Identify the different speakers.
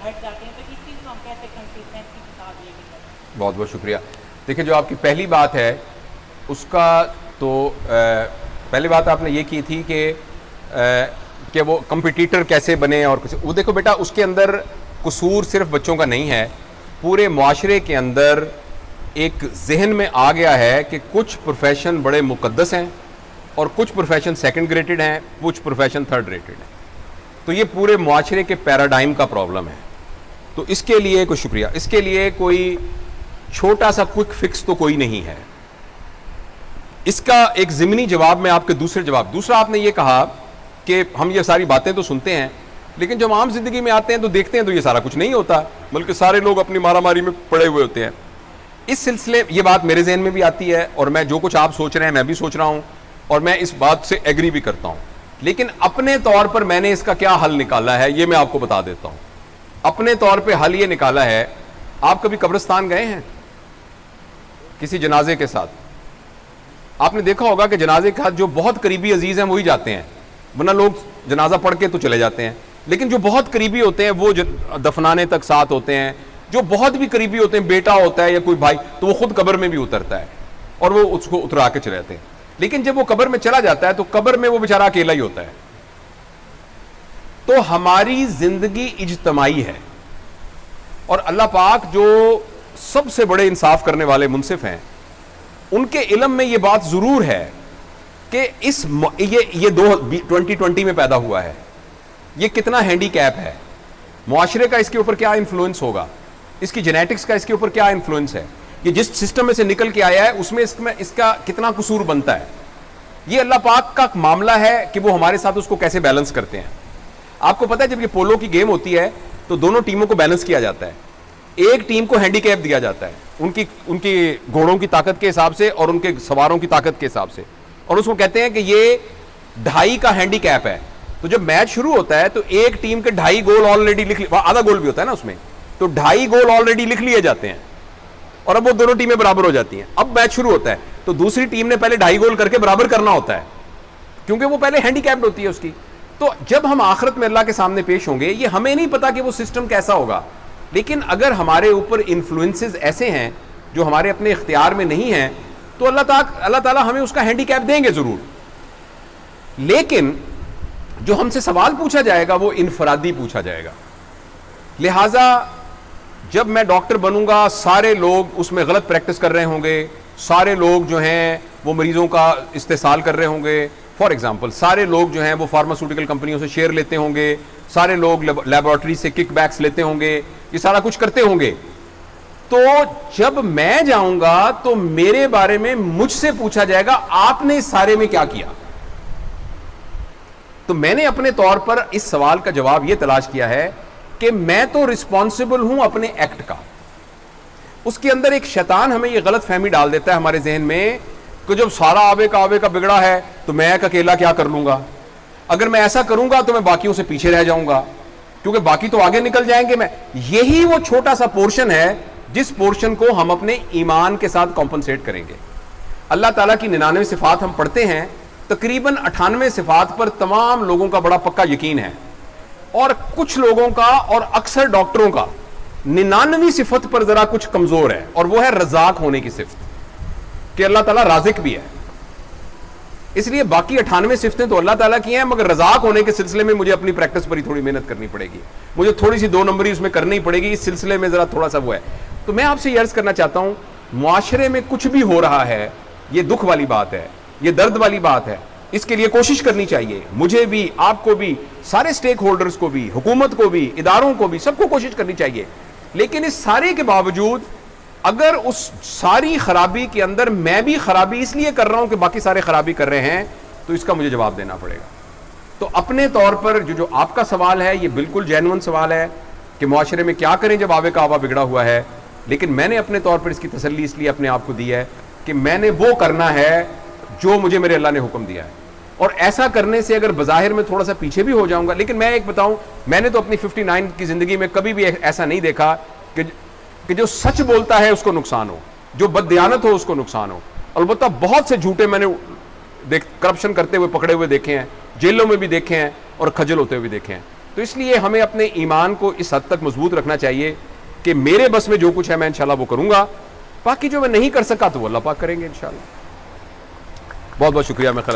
Speaker 1: ہٹ جاتے ہیں, تو اس چیز میں ہم کیسے کنسسٹنسی کے ساتھ یہ بھی کریں؟
Speaker 2: بہت بہت شکریہ. دیکھیں جو آپ کی پہلی بات ہے اس کا تو پہلی بات آپ نے یہ کی تھی کہ وہ کمپٹیٹر کیسے بنے اور کچھ, وہ دیکھو بیٹا اس کے اندر قصور صرف بچوں کا نہیں ہے, پورے معاشرے کے اندر ایک ذہن میں آ گیا ہے کہ کچھ پروفیشن بڑے مقدس ہیں اور کچھ پروفیشن سیکنڈ گریٹڈ ہیں, کچھ پروفیشن تھرڈ ریٹڈ ہیں. تو یہ پورے معاشرے کے پیراڈائم کا پرابلم ہے. تو اس کے لیے کوئی شکریہ, اس کے لیے کوئی چھوٹا سا کوئک فکس تو کوئی نہیں ہے. اس کا ایک ضمنی جواب میں آپ کے دوسرا آپ نے یہ کہا کہ ہم یہ ساری باتیں تو سنتے ہیں لیکن جب عام زندگی میں آتے ہیں تو دیکھتے ہیں تو یہ سارا کچھ نہیں ہوتا, بلکہ سارے لوگ اپنی مارا ماری میں پڑے ہوئے ہوتے ہیں. اس سلسلے یہ بات میرے ذہن میں بھی آتی ہے اور میں جو کچھ آپ سوچ رہے ہیں میں بھی سوچ رہا ہوں اور میں اس بات سے ایگری بھی کرتا ہوں. لیکن اپنے طور پر میں نے اس کا کیا حل نکالا ہے یہ میں آپ کو بتا دیتا ہوں. اپنے طور پہ حل یہ نکالا ہے, آپ کبھی قبرستان گئے ہیں کسی جنازے کے ساتھ؟ آپ نے دیکھا ہوگا کہ جنازے کے ساتھ جو بہت قریبی عزیز ہیں وہی جاتے ہیں, ورنہ لوگ جنازہ پڑھ کے تو چلے جاتے ہیں. لیکن جو بہت قریبی ہوتے ہیں وہ دفنانے تک ساتھ ہوتے ہیں. جو بہت بھی قریبی ہوتے ہیں, بیٹا ہوتا ہے یا کوئی بھائی, تو وہ خود قبر میں بھی اترتا ہے اور وہ اس کو اترا کے چلے جاتے ہیں. لیکن جب وہ قبر میں چلا جاتا ہے تو قبر میں وہ بیچارہ اکیلا ہی ہوتا ہے. تو ہماری زندگی اجتماعی ہے اور اللہ پاک جو سب سے بڑے انصاف کرنے والے منصف ہیں ان کے علم میں یہ بات ضرور ہے کہ یہ 2020 میں پیدا ہوا ہے, یہ کتنا ہینڈی کیپ ہے, معاشرے کا اس کے اوپر کیا انفلوئنس ہوگا, اس کی جینیٹکس کا اس کے اوپر کیا انفلوئنس ہے, یہ جس سسٹم میں سے نکل کے آیا ہے اس میں اس کا کتنا قصور بنتا ہے. یہ اللہ پاک کا معاملہ ہے کہ وہ ہمارے ساتھ اس کو کیسے بیلنس کرتے ہیں. آپ کو پتا ہے جب یہ پولو کی گیم ہوتی ہے تو دونوں ٹیموں کو بیلنس کیا جاتا ہے. ایک ٹیم کو ہینڈی کیپ دیا جاتا ہے ان کی گھوڑوں کی طاقت کے حساب سے اور ان کے سواروں کی طاقت کے حساب سے, اور اس کو کہتے ہیں کہ یہ 2.5 کا ہینڈی کیپ ہے. تو جب میچ شروع ہوتا ہے تو ایک ٹیم کے 2.5 گول آلریڈی آدھا گول بھی ہوتا ہے نا اس میں, تو 2.5 گول آلریڈی لکھ لیے جاتے ہیں اور اب وہ دونوں ٹیمیں برابر ہو جاتی ہیں. اب میچ شروع ہوتا ہے تو دوسری ٹیم نے پہلے 2.5 گول کر کے برابر کرنا ہوتا ہے کیونکہ وہ پہلے ہینڈی کیپڈ ہوتی ہے اس کی. تو جب ہم آخرت میں اللہ کے سامنے پیش ہوں گے, یہ ہمیں نہیں پتا کہ وہ سسٹم کیسا ہوگا, لیکن اگر ہمارے اوپر انفلوئنسز ایسے ہیں جو ہمارے اپنے اختیار میں نہیں ہیں تو اللہ تعالیٰ ہمیں اس کا ہینڈی کیپ دیں گے ضرور. لیکن جو ہم سے سوال پوچھا جائے گا وہ انفرادی پوچھا جائے گا. لہٰذا جب میں ڈاکٹر بنوں گا سارے لوگ اس میں غلط پریکٹس کر رہے ہوں گے, سارے لوگ جو ہیں وہ مریضوں کا استحصال کر رہے ہوں گے. فار ایگزامپل سارے لوگ جو ہیں وہ فارماسیوٹیکل کمپنیوں سے شیئر لیتے ہوں گے, سارے لوگ لیبارٹری سے کک بیکس لیتے ہوں گے, یہ سارا کچھ کرتے ہوں گے. تو جب میں جاؤں گا تو میرے بارے میں مجھ سے پوچھا جائے گا آپ نے اس سارے میں کیا کیا. تو میں نے اپنے طور پر اس سوال کا جواب یہ تلاش کیا ہے کہ میں تو رسپانسبل ہوں اپنے ایکٹ کا. اس کے اندر ایک شیطان ہمیں یہ غلط فہمی ڈال دیتا ہے ہمارے ذہن میں کہ جب سارا آبے کا بگڑا ہے تو میں اکیلا کیا کر لوں گا, اگر میں ایسا کروں گا تو میں باقیوں سے پیچھے رہ جاؤں گا کیونکہ باقی تو آگے نکل جائیں گے. میں یہی وہ چھوٹا سا پورشن ہے جس پورشن کو ہم اپنے ایمان کے ساتھ کمپنسیٹ کریں گے. اللہ تعالیٰ کی 99 صفات ہم پڑھتے ہیں, تقریباً 98 صفات پر تمام لوگوں کا بڑا پکا یقین ہے, اور کچھ لوگوں کا اور اکثر ڈاکٹروں کا 99 صفت پر ذرا کچھ کمزور ہے, اور وہ ہے رزاق ہونے کی صفت, کہ اللہ تعالیٰ رازق بھی ہے. اس لیے باقی 98 صفتیں تو اللہ تعالیٰ کی ہیں, مگر رزاق ہونے کے سلسلے میں مجھے اپنی پریکٹس پر ہی تھوڑی محنت کرنی پڑے گی, مجھے تھوڑی سی 2 نمبری اس میں کرنی پڑے گی, اس سلسلے میں ذرا تھوڑا سا وہ ہے. تو میں آپ سے یہ عرض کرنا چاہتا ہوں, معاشرے میں کچھ بھی ہو رہا ہے یہ دکھ والی بات ہے, یہ درد والی بات ہے, اس کے لیے کوشش کرنی چاہیے, مجھے بھی, آپ کو بھی, سارے سٹیک ہولڈرز کو بھی, حکومت کو بھی, اداروں کو بھی, سب کو کوشش کرنی چاہیے. لیکن اس سارے کے باوجود اگر اس ساری خرابی کے اندر میں بھی خرابی اس لیے کر رہا ہوں کہ باقی سارے خرابی کر رہے ہیں, تو اس کا مجھے جواب دینا پڑے گا. تو اپنے طور پر جو آپ کا سوال ہے یہ بالکل جینون سوال ہے کہ معاشرے میں کیا کریں جب آبے کا آبا بگڑا ہوا ہے, لیکن میں نے اپنے طور پر اس کی تسلی اس لیے اپنے آپ کو دی ہے کہ میں نے وہ کرنا ہے جو مجھے میرے اللہ نے حکم دیا ہے, اور ایسا کرنے سے اگر بظاہر میں تھوڑا سا پیچھے بھی ہو جاؤں گا, لیکن میں ایک بتاؤں, میں نے تو اپنی 59 کی زندگی میں کبھی بھی ایسا نہیں دیکھا کہ جو سچ بولتا ہے اس کو نقصان ہو, جو بددیانت ہو اس کو نقصان ہو. البتہ بہت سے جھوٹے میں نے کرپشن کرتے ہوئے پکڑے ہوئے دیکھے ہیں, جیلوں میں بھی دیکھے ہیں اور کھجل ہوتے ہوئے بھی دیکھے ہیں. تو اس لیے ہمیں اپنے ایمان کو اس حد تک مضبوط رکھنا چاہیے کہ میرے بس میں جو کچھ ہے میں انشاءاللہ وہ کروں گا، باقی جو میں نہیں کر سکا تو وہ اللہ پاک کریں گے انشاءاللہ۔ بہت بہت شکریہ، میں خیال